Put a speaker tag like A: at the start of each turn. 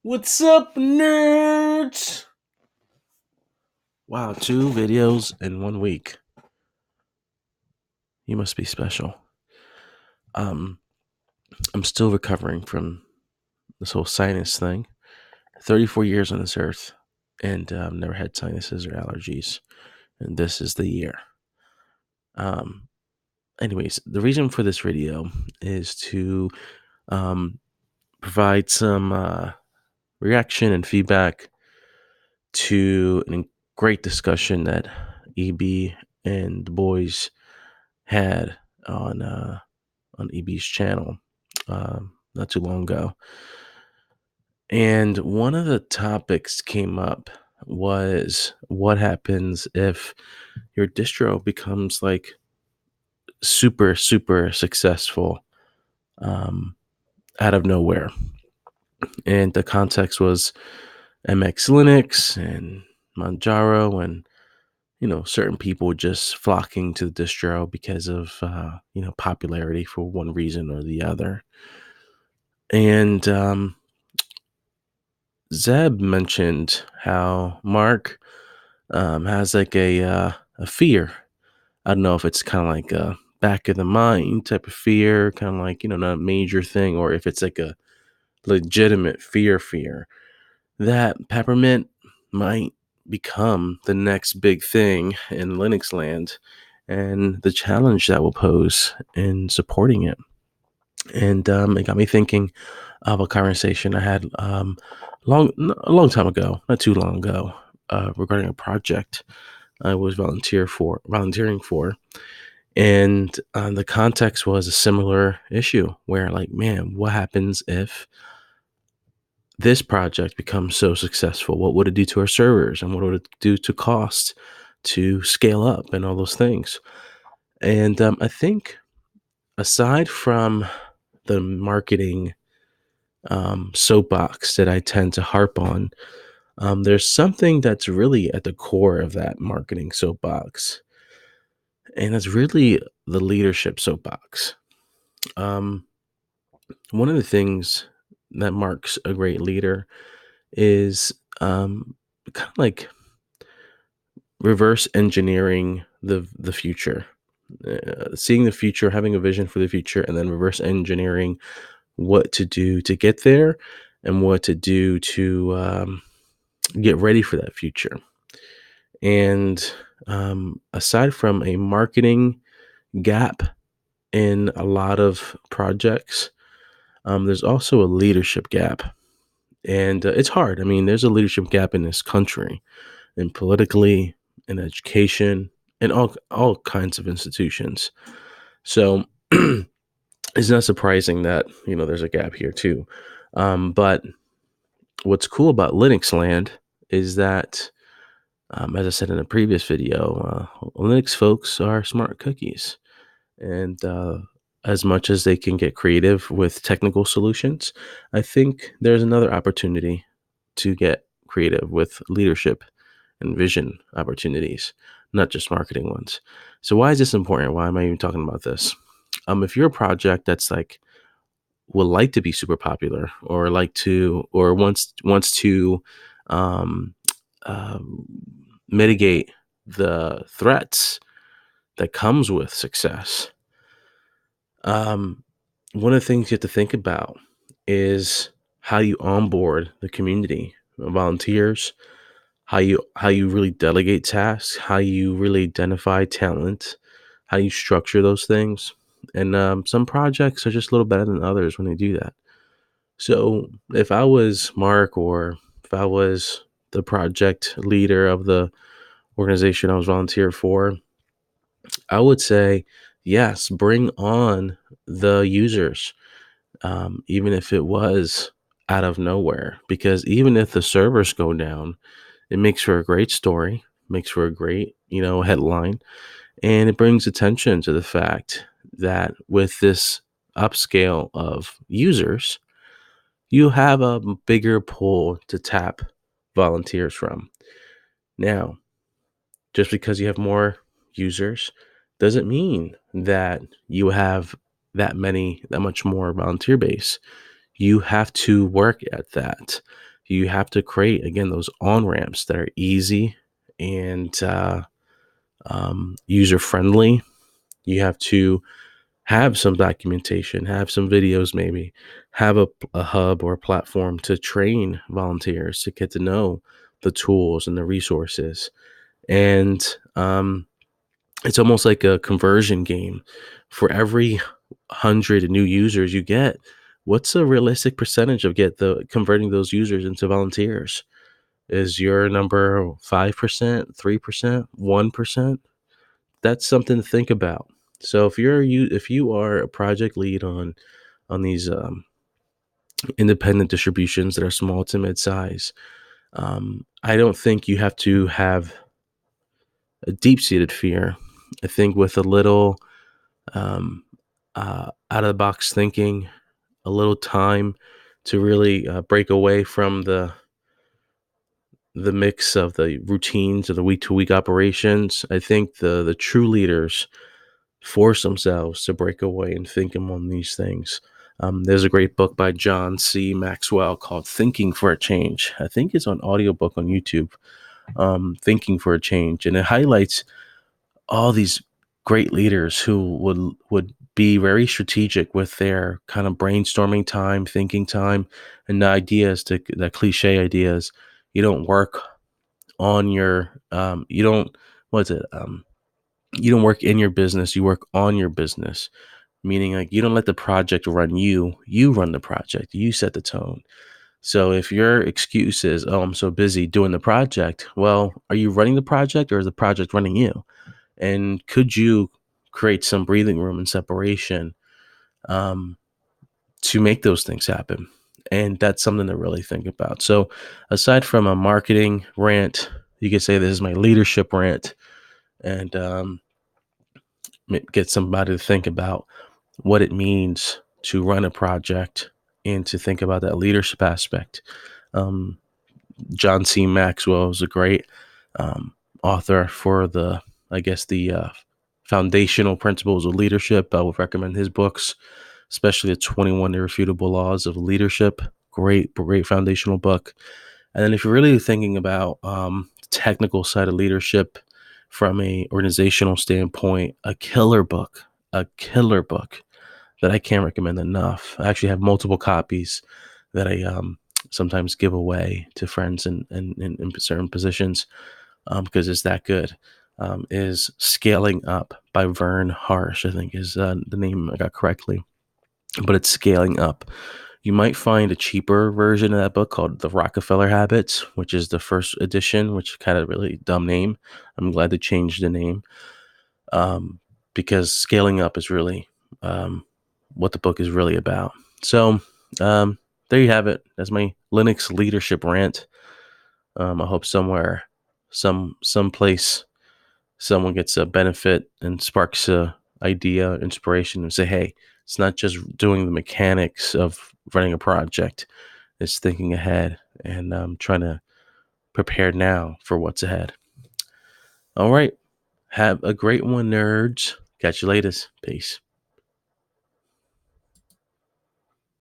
A: What's up, nerds? Wow, 2 videos in 1 week. You must be special. Um, I'm still recovering from this whole sinus thing. 34 years on this earth, and never had sinuses or allergies, and this is the year. Um, Anyways, the reason for this video is to um, provide some reaction and feedback to a great discussion that EB and the boys had on EB's channel not too long ago. And one of the topics came up was what happens if your distro becomes like super, super successful um, out of nowhere. And the context was MX Linux and Manjaro and certain people just flocking to the distro because of popularity for one reason or the other. And Zeb mentioned how Mark has like a fear. I don't know if it's kind of like a back of the mind type of fear, kind of like not a major thing, or if it's like a legitimate fear that Peppermint might become the next big thing in Linux land, and the challenge that will pose in supporting it. And it got me thinking of a conversation I had a long time ago, not too long ago, regarding a project I was volunteering for. And the context was a similar issue where, like, man, what happens if this project becomes so successful? What would it do to our servers, and what would it do to cost to scale up and all those things? And I think aside from the marketing soapbox that I tend to harp on, there's something that's really at the core of that marketing soapbox, and it's really the leadership soapbox. Um, One of the things that marks a great leader is kind of like reverse engineering the future, seeing the future, having a vision for the future, and then reverse engineering what to do to get there and what to do to get ready for that future. And aside from a marketing gap in a lot of projects, there's also a leadership gap. And it's hard. I mean, there's a leadership gap in this country, and politically, in education, and all kinds of institutions. So it's not surprising that there's a gap here too. But what's cool about Linux land is that, as I said in a previous video, Linux folks are smart cookies. And as much as they can get creative with technical solutions, I think there's another opportunity to get creative with leadership and vision opportunities, not just marketing ones. So why is this important? Why am I even talking about this? If you're a project that's like would like to be super popular, or like to, or wants to um, um, mitigate the threats that comes with success, one of the things you have to think about is how you onboard the community, volunteers, how you really delegate tasks, how you really identify talent, how you structure those things. And some projects are just a little better than others when they do that. So if I was Mark, or if I was the project leader of the organization I was volunteer for, I would say, yes, bring on the users, even if it was out of nowhere. Because even if the servers go down, it makes for a great story, makes for a great, headline, and it brings attention to the fact that with this upscale of users, you have a bigger pool to tap volunteers from. Now, just because you have more users doesn't mean that you have that much more volunteer base. You have to work at that. You have to create, again, those on ramps that are easy and user friendly. You have to have some documentation, have some videos, maybe have a hub or a platform to train volunteers to get to know the tools and the resources. And it's almost like a conversion game. For every 100 new users you get, what's a realistic percentage of get the converting those users into volunteers? Is your number 5%, 3%, 1%? That's something to think about. So if you are a project lead on these independent distributions that are small to mid-size, I don't think you have to have a deep-seated fear. I think with a little um, out of the box thinking, a little time to really break away from the mix of the routines of the week to week operations. I think the true leaders force themselves to break away and think among these things. There's a great book by John C. Maxwell called Thinking for a Change. I think it's on audiobook on YouTube, Thinking for a Change. And it highlights all these great leaders who would be very strategic with their kind of brainstorming time, thinking time, and the ideas, to the cliche ideas. You don't work on your, you don't, what's it? You don't work in your business, you work on your business, meaning like you don't let the project run you, you run the project, you set the tone. So if your excuse is, oh, I'm so busy doing the project, well, are you running the project or is the project running you? And could you create some breathing room and separation um, to make those things happen? And that's something to really think about. So aside from a marketing rant, you could say this is my leadership rant, and get somebody to think about what it means to run a project and to think about that leadership aspect. Um, John C. Maxwell is a great author for I guess, the foundational principles of leadership. I would recommend his books, especially the 21 Irrefutable Laws of Leadership. Great foundational book. And then if you're really thinking about technical side of leadership from a organizational standpoint, a killer book that I can't recommend enough. I actually have multiple copies that I sometimes give away to friends in certain positions because it's that good. Is Scaling Up by Vern Harsh, I think is the name I got correctly, but it's Scaling Up. You might find a cheaper version of that book called The Rockefeller Habits, which is the first edition, which kind of really dumb name. I'm glad they changed the name um, because scaling up is really what the book is really about. So um, there you have it. That's my Linux leadership rant. I hope somewhere, someplace, someone gets a benefit and sparks a idea, inspiration, and say, hey, it's not just doing the mechanics of running a project. It's thinking ahead and trying to prepare now for what's ahead. All right. Have a great one, nerds. Catch you later. Peace.